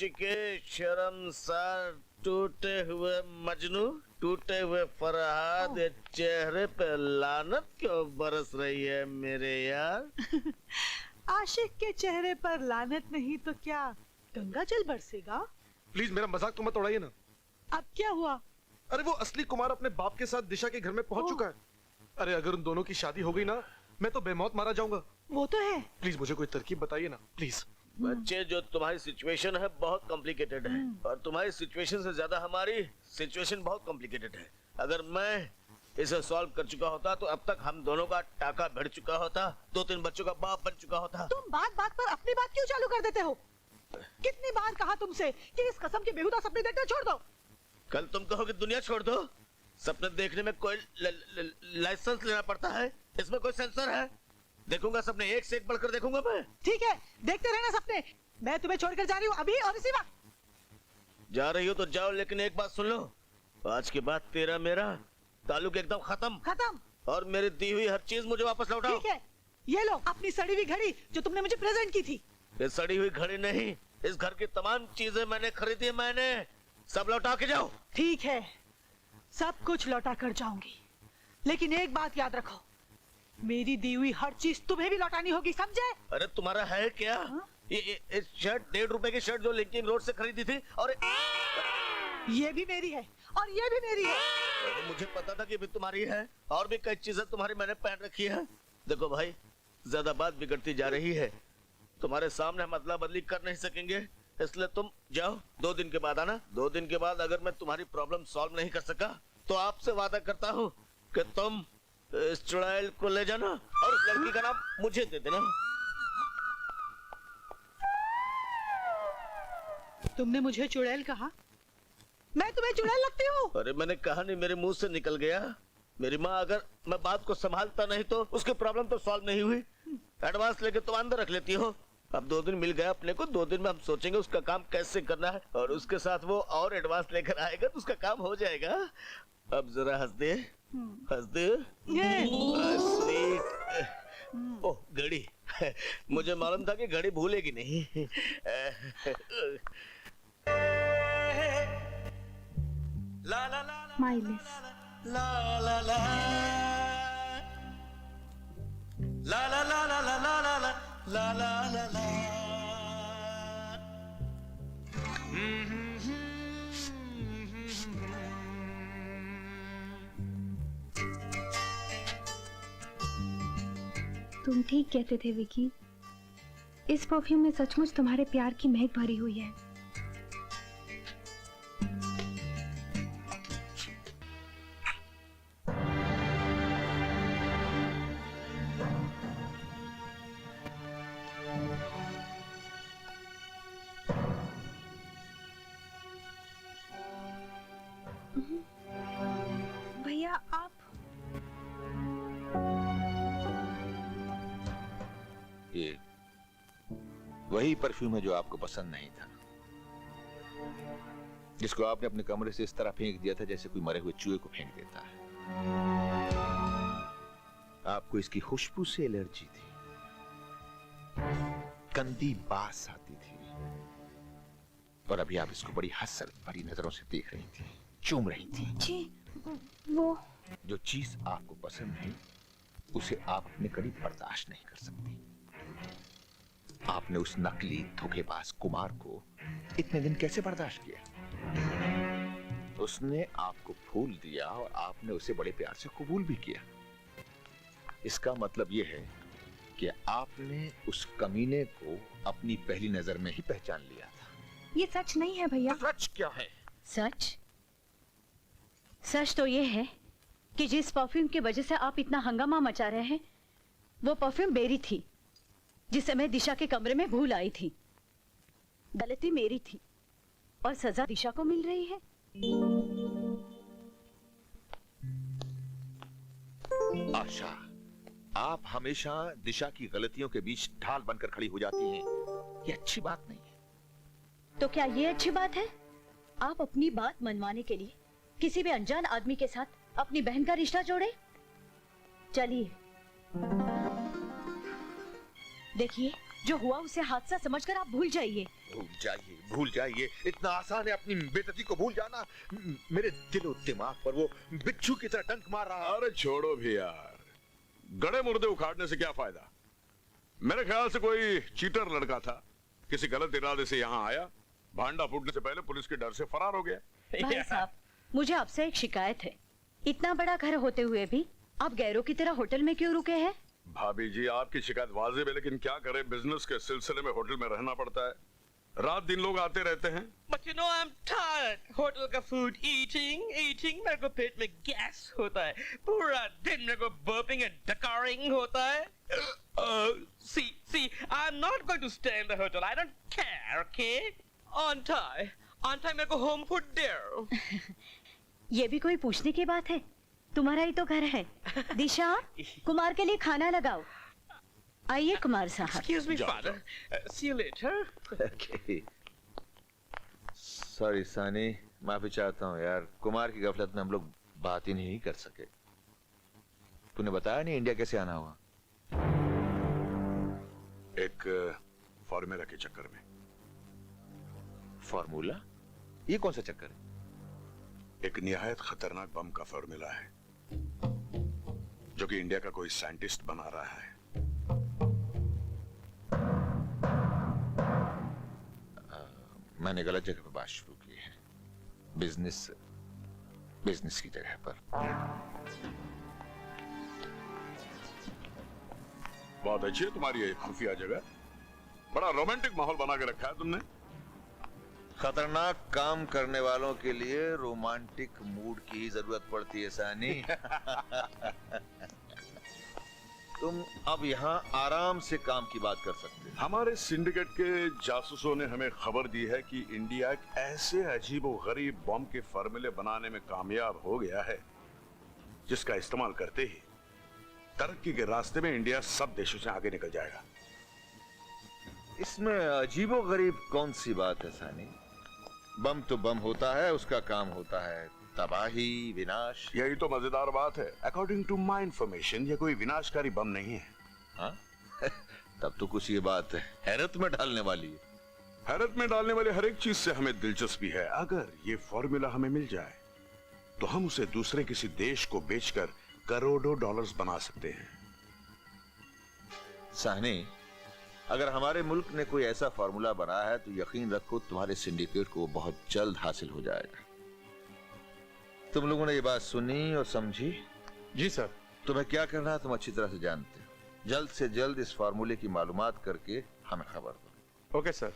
आशिके शर्मसार टूटे हुए मजनू, टूटे हुए फरहाद, ये चेहरे पे लानत क्यों बरस रही है मेरे यार? आशिक के चेहरे पर लानत नहीं तो क्या गंगा जल बरसेगा? प्लीज मेरा मजाक तो मत उड़ाइए ना। अब क्या हुआ? अरे वो असली कुमार अपने बाप के साथ दिशा के घर में पहुंच चुका है। अरे अगर उन दोनों की शादी हो गई ना, मैं तो बेमौत मारा जाऊंगा। वो तो है। प्लीज मुझे कोई तरकीब बताइए ना, प्लीज। बच्चे, जो तुम्हारी सिचुएशन है बहुत कॉम्प्लिकेटेड है, और तुम्हारी सिचुएशन से ज्यादा हमारी सिचुएशन बहुत कॉम्प्लिकेटेड है। अगर मैं इसे सॉल्व कर चुका होता तो अब तक हम दोनों का टाका भिड़ चुका होता, 2-3 बच्चों का बाप बन चुका होता। तुम बात बात पर अपनी बात क्यों चालू कर देते हो? कितनी बार कहा तुमसे कि इस कसम के बेहुदा सपने देखना छोड़ दो। कल तुम कहो कि दुनिया छोड़ दो। सपने देखने में कोई लाइसेंस लेना पड़ता है? इसमें कोई सेंसर है? देखूंगा सपने, एक से एक बढ़कर देखूंगा मैं। ठीक है, देखते रहना सपने। मैं तुम्हें छोड़कर जा रही हूँ अभी और इसी वक्त। जा रही हो तो जाओ, लेकिन एक बात सुन लो, आज के बाद तेरा मेरा ताल्लुक एकदम खत्म। खत्म? और मेरी दी हुई हर चीज मुझे वापस लौटाओ। ठीक है, ये लो अपनी सड़ी हुई घड़ी जो तुमने मुझे प्रेजेंट की थी। ये सड़ी हुई घड़ी नहीं, इस घर की तमाम चीजें मैंने खरीदी, मैंने सब लौटा के जाओ। ठीक है, सब कुछ लौटा कर जाऊंगी, लेकिन एक बात याद रखो, मेरी दी हुई हर चीज तुम्हें भी लौटानी होगी, समझे? अरे तुम्हारा है क्या? ये शर्ट 1.5 रुपए की शर्ट जो लिंकिंग रोड से खरीदी थी, और ये भी मेरी है और ये भी मेरी है। मुझे पता था कि भी तुम्हारी है, और भी कई चीजें तुम्हारी मैंने पहन रखी है। देखो भाई, ज्यादा बात बिगड़ती जा रही है, तुम्हारे सामने हम अदला बदली कर नहीं सकेंगे, इसलिए तुम जाओ, 2 दिन के बाद आना। 2 दिन के बाद अगर मैं तुम्हारी प्रॉब्लम सॉल्व नहीं कर सका तो आपसे वादा करता हूँ कि तुम इस चुड़ैल को ले जाना और उस लड़की का नाम मुझे दे देना। तुमने मुझे चुड़ैल कहा? मैं तुम्हें चुड़ैल लगती हूँ? अरे मैंने कहा नहीं, मेरे मुंह से निकल गया। मेरी माँ, अगर मैं बात को संभालता नहीं तो उसकी प्रॉब्लम तो सॉल्व नहीं हुई। एडवांस लेके तुम अंदर रख लेती हो। अब 2 दिन मिल गया अपने को, 2 दिन में हम सोचेंगे उसका काम कैसे करना है, और उसके साथ वो और एडवांस लेकर आएगा तो उसका काम हो जाएगा। अब जरा हंस दे, हंस दे। स्वीट। ओह घड़ी, मुझे मालूम था कि घड़ी भूलेगी नहीं। माइलिस, ला ला ला ला ला ला ला ला ला ला ला ला ला ला। तुम ठीक कहते थे विकी, इस परफ्यूम में सचमुच तुम्हारे प्यार की महक भरी हुई है। भैया आप ये वही परफ्यूम है जो आपको पसंद नहीं था, जिसको आपने अपने कमरे से इस तरह फेंक दिया था जैसे कोई मरे हुए चूहे को फेंक देता है। आपको इसकी खुशबू से एलर्जी थी, गंदी बास आती थी, और अभी आप इसको बड़ी हसरत भरी नजरों से देख रही थी, चूम रही थी। जी, वो जो चीज आपको पसंद है उसे आप अपने करीब बर्दाश्त नहीं कर सकती। आपने उस नकली धोखेबाज कुमार को इतने दिन कैसे बर्दाश्त किया? उसने आपको फूल दिया और आपने उसे बड़े प्यार से कबूल भी किया। इसका मतलब यह है कि आपने उस कमीने को अपनी पहली नजर में ही पहचान लिया था। ये सच नहीं है भैया। तो सच क्या है? सच? सच तो ये है कि जिस परफ्यूम की वजह से आप इतना हंगामा मचा रहे हैं, वो परफ्यूम मेरी थी, जिसे मैं दिशा के कमरे में भूल आई थी। गलती मेरी थी और सजा दिशा को मिल रही है। आशा, आप हमेशा दिशा की गलतियों के बीच ढाल बनकर खड़ी हो जाती हैं। ये अच्छी बात नहीं है। तो क्या ये अच्छी बात है? आप अपनी बात मनवाने के लिए किसी भी अनजान आदमी के साथ अपनी बहन का रिश्ता जोड़े? चलिए, देखिए, जो हुआ उसे हादसा समझकर आप भूल जाइए। भूल जाइए। इतना आसान है अपनी बेइज्जती को भूल जाना। मेरे दिलो दिमाग पर वो बिच्छू की तरह डंक मार रहा है। अरे छोड़ो भी यार, गड़े मुर्दे उखाड़ने से क्या फायदा। मेरे ख्याल से कोई चीटर लड़का था, किसी गलत इरादे से यहाँ आया, भांडा फूटने से पहले पुलिस के डर से फरार हो गया। भाई साहब, मुझे आपसे एक शिकायत है। इतना बड़ा घर होते हुए भी आप गैरों की तरह होटल में क्यों रुके हैं? भाभी जी, आपकी शिकायत वाजिब है, लेकिन क्या करें, बिजनेस के सिलसिले में होटल में रहना पड़ता है। रात दिन लोग आते रहते हैं। But you know I'm tired. Hotel का फूड eating मेरे को पेट में गैस होता है। पूरा दिन मेरे को burping and डकारिंग होता है। See, I'm not going to stay in the hotel. I don't care, okay? On time मेरे को home food there. ये भी कोई पूछने की बात है? तुम्हारा ही तो घर है। दिशा, कुमार के लिए खाना लगाओ। आइए कुमार साहब। Excuse me, father. See you later. Sorry सानी, माफी चाहता हूँ यार, कुमार की गफलत में हम लोग बात ही नहीं कर सके। तूने बताया नहीं इंडिया कैसे आना हुआ? एक फॉर्मूला के चक्कर में। फॉर्मूला? ये कौन सा चक्कर है? एक निहायत खतरनाक बम का फॉर्मूला है जो कि इंडिया का कोई साइंटिस्ट बना रहा है। मैंने गलत जगह पर बात शुरू की है। बिजनेस की जगह पर। बहुत अच्छी है तुम्हारी ये खुफिया जगह, बड़ा रोमांटिक माहौल बना के रखा है तुमने। खतरनाक काम करने वालों के लिए रोमांटिक मूड की ही जरूरत पड़ती है सानी। तुम अब यहाँ आराम से काम की बात कर सकते हो। हमारे सिंडिकेट के जासूसों ने हमें खबर दी है कि इंडिया एक ऐसे अजीबोगरीब बम के फॉर्मूले बनाने में कामयाब हो गया है जिसका इस्तेमाल करते ही तरक्की के रास्ते में इंडिया सब देशों से आगे निकल जाएगा। इसमें अजीबोगरीब कौन सी बात है सानी? बम तो बम होता है, उसका काम होता है तबाही, विनाश। यही तो मजेदार बात है। अकॉर्डिंग टू माई इंफॉर्मेशन ये कोई विनाशकारी बम नहीं है। हाँ? तब तो कुछ ये बात हैरत में डालने वाली है। हैरत में डालने वाले हर एक चीज से हमें दिलचस्पी है। अगर ये फॉर्मूला हमें मिल जाए तो हम उसे दूसरे किसी देश को बेचकर करोड़ों डॉलर्स बना सकते हैं। साहनी, अगर हमारे मुल्क ने कोई ऐसा फॉर्मूला बनाया है तो यकीन रखो तुम्हारे सिंडिकेट को बहुत जल्द हासिल हो जाएगा। तुम लोगों ने ये बात सुनी और समझी? जी सर। तुम्हें क्या करना है तुम अच्छी तरह से जानते हो। जल्द से जल्द इस फॉर्मूले की मालूमात करके हमें खबर दो। Okay sir.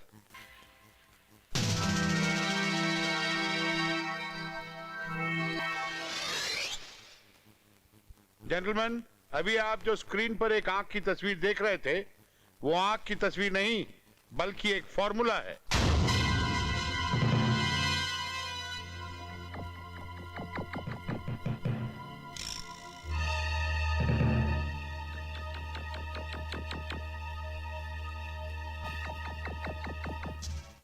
जेंटलमैन, अभी आप जो स्क्रीन पर एक आंख की तस्वीर देख रहे थे, वो आंख की तस्वीर नहीं बल्कि एक फॉर्मूला है।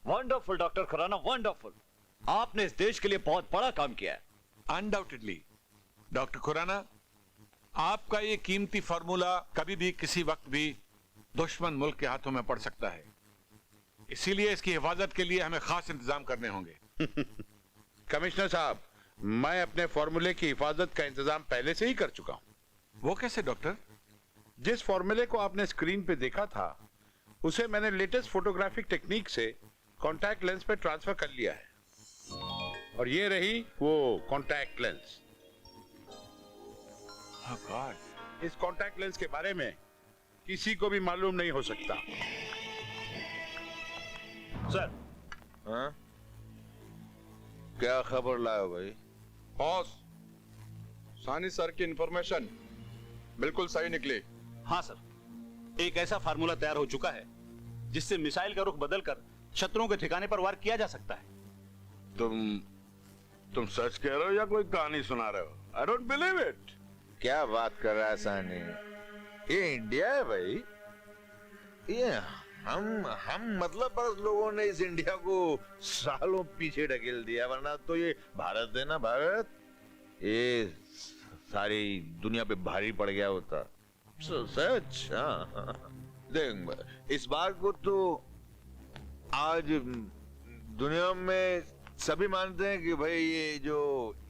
Wonderful doctor Khurana, wonderful. आपने इस देश के लिए बहुत बड़ा काम किया है। अनडाउटेडली डॉक्टर खुराना, आपका ये कीमती फार्मूला कभी भी किसी वक्त भी दुश्मन मुल्क के हाथों में पड़ सकता है, इसीलिए इसकी हिफाजत के लिए हमें खास इंतजाम करने होंगे। कमिश्नर साहब, मैं अपने फार्मूले की हिफाजत का इंतजाम पहले से ही कर चुका हूं। वो कैसे डॉक्टर? जिस फार्मूले को आपने स्क्रीन पे देखा था उसे मैंने लेटेस्ट फोटोग्राफिक टेक्निक से कॉन्टैक्ट लेंस पे ट्रांसफर कर लिया है, और ये रही वो कॉन्टैक्ट लेंस। Oh God, इस कॉन्टैक्ट लेंस के बारे में किसी को भी मालूम नहीं हो सकता। सर। हाँ? क्या खबर लाए भाई? बॉस, सानी सर की इंफॉर्मेशन बिल्कुल सही निकली। हाँ सर, एक ऐसा फार्मूला तैयार हो चुका है जिससे मिसाइल का रुख बदलकर शत्रुओं के ठिकाने पर वार किया जा सकता है। तुम सच कह रहे हो या कोई कहानी सुना रहे हो? I don't believe it. क्या बात कर रहा है सानी? ये इंडिया है भाई। ये हम मतलब बस लोगों ने इस इंडिया को सालों पीछे ढकेल दिया, वरना तो ये भारत है ना, भारत, ये सारी दुनिया पे भारी पड़ गया होता। सच। हाँ, देख इस बार को तो आज दुनिया में सभी मानते हैं कि भाई ये जो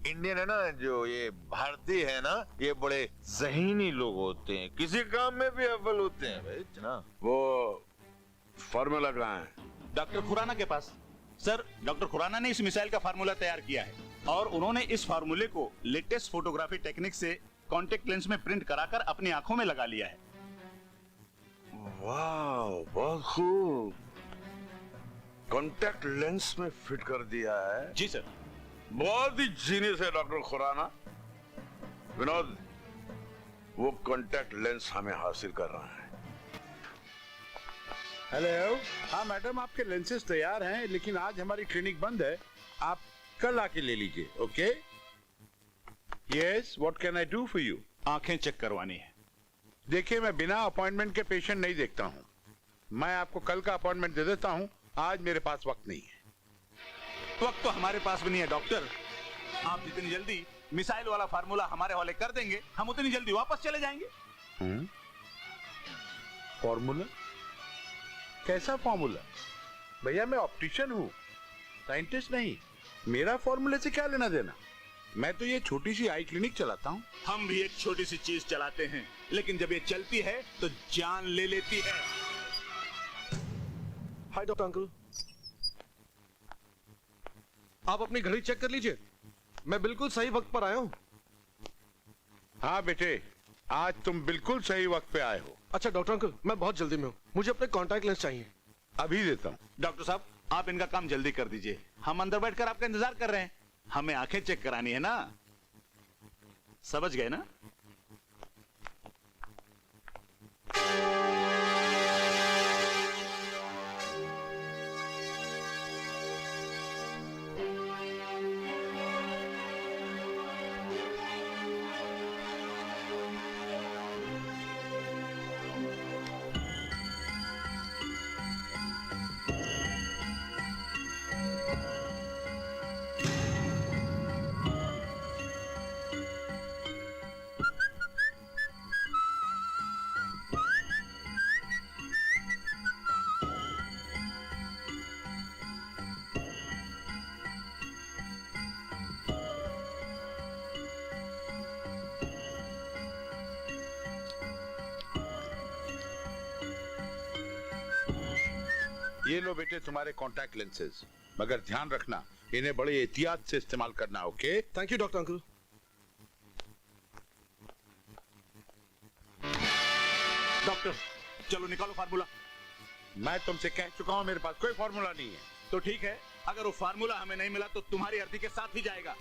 इंडियन है ना, जो ये भारतीय है ना, ये बड़े ज़हीनी लोग होते हैं, किसी काम में भी अव्वल होते हैं भाई ना। वो फार्मूला कहाँ है? डॉक्टर खुराना के पास। सर, डॉक्टर खुराना ने इस मिसाइल का फार्मूला तैयार किया है और उन्होंने इस फार्मूले को लेटेस्ट फोटोग्राफी टेक्निक से कॉन्टेक्ट लेंस में प्रिंट कराकर अपनी आंखों में लगा लिया है। वाह, बहुत खूब। कॉन्टैक्ट लेंस में फिट कर दिया है। जी सर। बहुत ही जीनियस है डॉक्टर खुराना। विनोद, वो कॉन्टैक्ट लेंस हमें हासिल कर रहा है। हेलो। हाँ मैडम, आपके लेंसेज तैयार हैं, लेकिन आज हमारी क्लिनिक बंद है। आप कल आके ले लीजिए। Okay? Yes, what can I do for you? आंखें चेक करवानी है। देखिए, मैं बिना अपॉइंटमेंट के पेशेंट नहीं देखता हूँ। मैं आपको कल का अपॉइंटमेंट दे देता हूँ, आज मेरे पास वक्त नहीं है। वक्त तो हमारे पास भी नहीं है डॉक्टर। आप जितनी जल्दी मिसाइल वाला फार्मूला हमारे हवाले कर देंगे, हम उतनी जल्दी वापस चले जाएंगे। फॉर्मूला? कैसा फॉर्मूला? भैया, मैं ऑप्टिशियन हूँ, साइंटिस्ट नहीं। मेरा फॉर्मूले से क्या लेना देना? मैं तो ये छोटी सी आई क्लिनिक चलाता हूँ। हम भी एक छोटी सी चीज चलाते हैं, लेकिन जब ये चलती है तो जान ले लेती है। हाय डॉक्टर अंकल, आप अपनी घड़ी चेक कर लीजिए, मैं बिल्कुल सही वक्त पर आया हूँ। हाँ बेटे, आज तुम बिल्कुल सही वक्त पे आए हो। अच्छा डॉक्टर अंकल, मैं बहुत जल्दी में हूँ, मुझे अपने कॉन्टैक्ट लेंस चाहिए। अभी देता हूँ। डॉक्टर साहब, आप इनका काम जल्दी कर दीजिए, हम अंदर बैठकर आपका इंतजार कर रहे हैं। हमें आंखें चेक करानी है ना, समझ गए ना? ये लो बेटे तुम्हारे कॉन्टैक्ट लेंसेज, मगर ध्यान रखना इन्हें बड़े एहतियात से इस्तेमाल करना। Okay? Thank you doctor uncle. Doctor, चलो निकालो फार्मूला। मैं तुमसे कह चुका हूं मेरे पास कोई फार्मूला नहीं है। तो ठीक है, अगर वो फार्मूला हमें नहीं मिला तो तुम्हारी अर्थी के साथ ही जाएगा।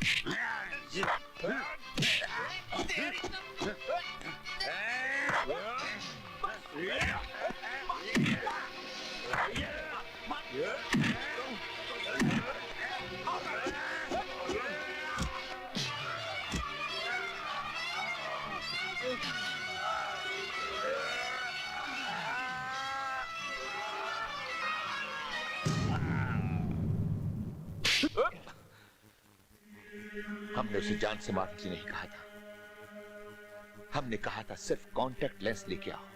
हमने उसे जान से मारने के लिए नहीं कहा था, हमने कहा था सिर्फ कॉन्टैक्ट लेंस लेके आओ।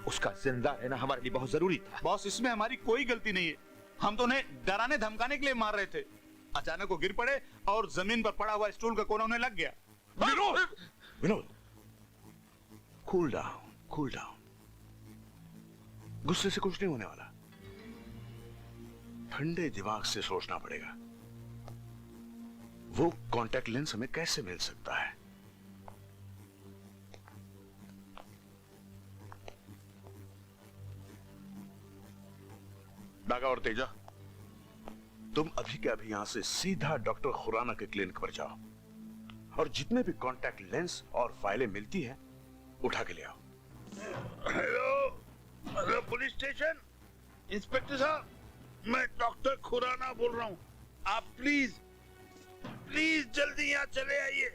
उसका जिंदा रहना हमारे लिए बहुत जरूरी था। बॉस, इसमें हमारी कोई गलती नहीं है, हम तो उन्हें डराने धमकाने के लिए मार रहे थे। अचानक वो गिर पड़े और जमीन पर पड़ा हुआ स्टूल का कोना उन्हें लग गया। Vinod, Vinod, cool down, cool down. गुस्से से कुछ नहीं होने वाला, ठंडे दिमाग से सोचना पड़ेगा। वो कॉन्टैक्ट लेंस हमें कैसे मिल सकता है? डागा और तेजा, तुम अभी के अभी यहां से सीधा डॉक्टर खुराना के क्लिनिक पर जाओ और जितने भी कॉन्टैक्ट लेंस और फाइलें मिलती हैं उठा के ले आओ। हेलो पुलिस स्टेशन, इंस्पेक्टर साहब, मैं डॉक्टर खुराना बोल रहा हूँ। आप प्लीज प्लीज जल्दी यहाँ चले आइए।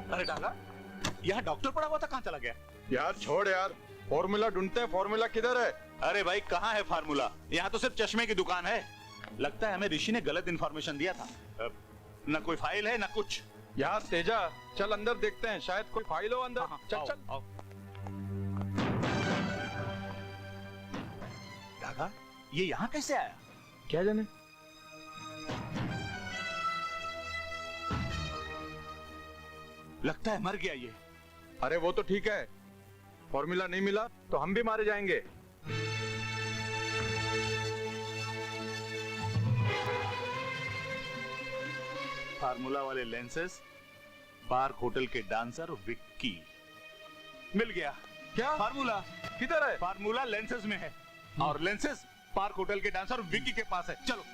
अरे डाला, यहाँ डॉक्टर पड़ा हुआ था, कहाँ चला गया? यार छोड़ यार, फॉर्मूला ढूंढते हैं, फॉर्मूला किधर है? अरे भाई कहाँ है फार्मूला? यहाँ तो सिर्फ चश्मे की दुकान है। लगता है हमें ऋषि ने गलत इन्फॉर्मेशन दिया था। न कोई फाइल है न कुछ। यार तेजा, चल अंदर देखते हैं, शायद कोई फाइल हो अंदर। हाँ, चल आओ, चल। आओ। दादा, ये यहाँ कैसे आया? क्या जाने। लगता है मर गया ये। अरे वो तो ठीक है, फॉर्मूला नहीं मिला तो हम भी मारे जाएंगे। फार्मूला वाले लेंसेस, पार्क होटल के डांसर विक्की। मिल गया। क्या फार्मूला किधर है? फार्मूला लेंसेस में है और लेंसेस पार्क होटल के डांसर विक्की के पास है। चलो।